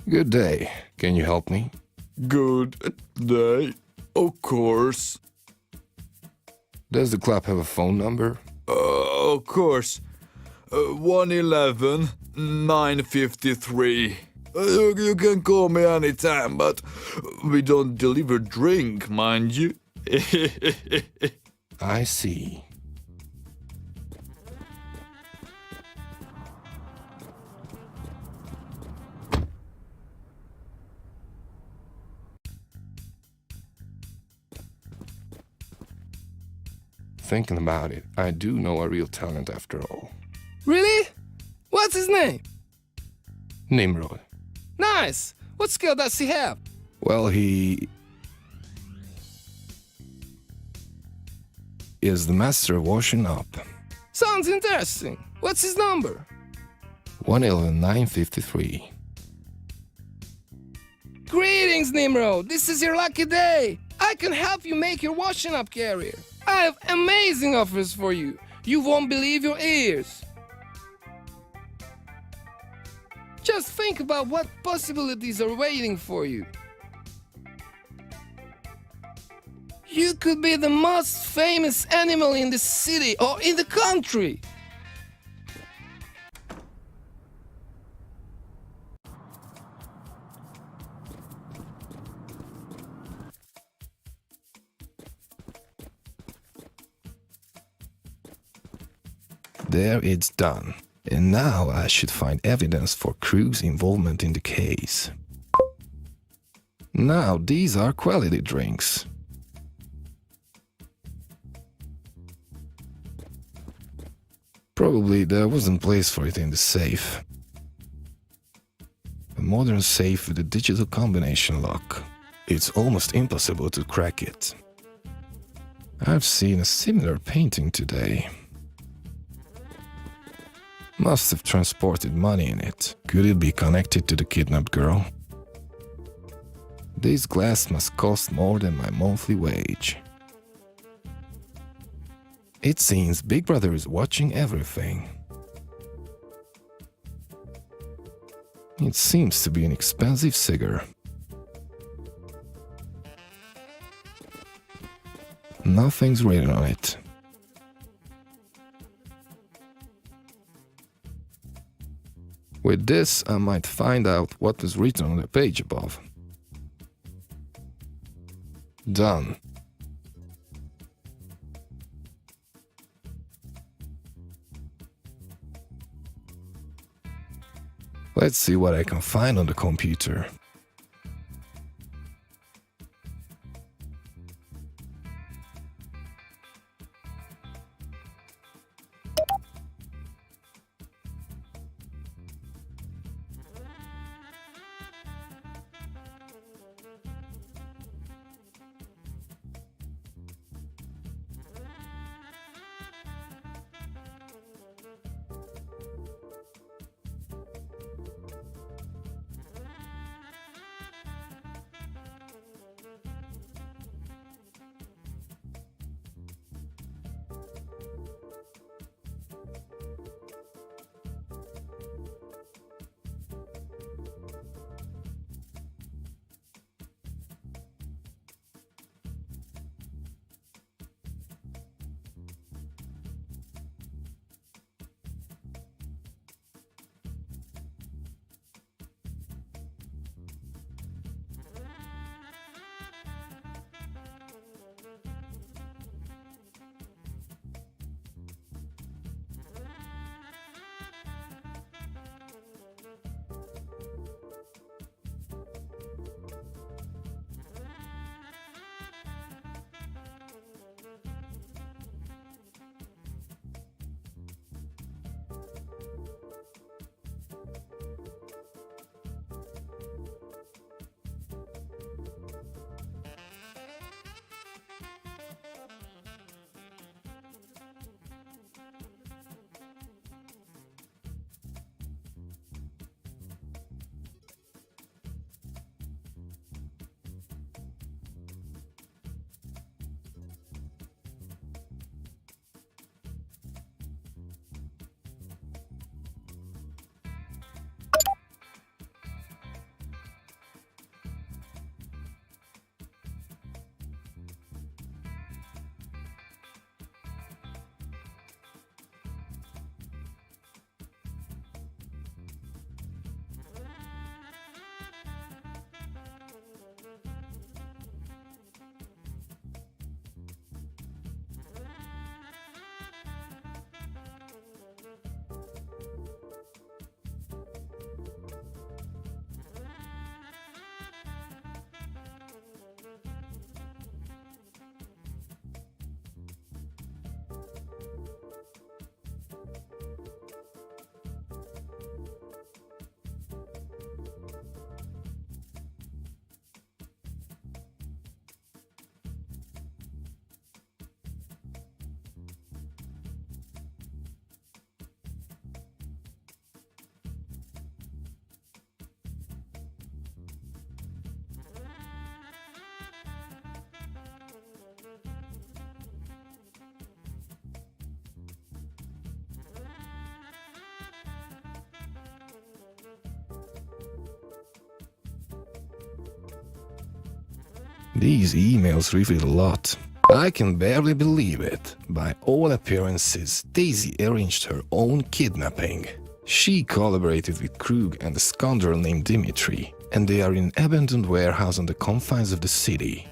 Good day. Can you help me? Good day. Of course. Does the club have a phone number? Of course. 111 953. You can call me anytime, but we don't deliver drink, mind you. I see. Thinking about it, I do know a real talent after all. Really? What's his name? Nimrod. Nice! What skill does he have? Well, he is the master of washing up. Sounds interesting. What's his number? 111 953. Greetings, Nimrod. This is your lucky day. I can help you make your washing up career. I have amazing offers for you. You won't believe your ears. Just think about what possibilities are waiting for you. You could be the most famous animal in the city or in the country. There, it's done. And now I should find evidence for Krug's involvement in the case. Now, these are quality drinks. Probably there wasn't place for it in the safe. A modern safe with a digital combination lock. It's almost impossible to crack it. I've seen a similar painting today. Must have transported money in it. Could it be connected to the kidnapped girl? This glass must cost more than my monthly wage. It seems Big Brother is watching everything. It seems to be an expensive cigar. Nothing's written on it. With this, I might find out what was written on the page above. Done. Let's see what I can find on the computer. These emails reveal a lot. I can barely believe it. By all appearances, Daisy arranged her own kidnapping. She collaborated with Krug and a scoundrel named Dimitri, and they are in an abandoned warehouse on the confines of the city.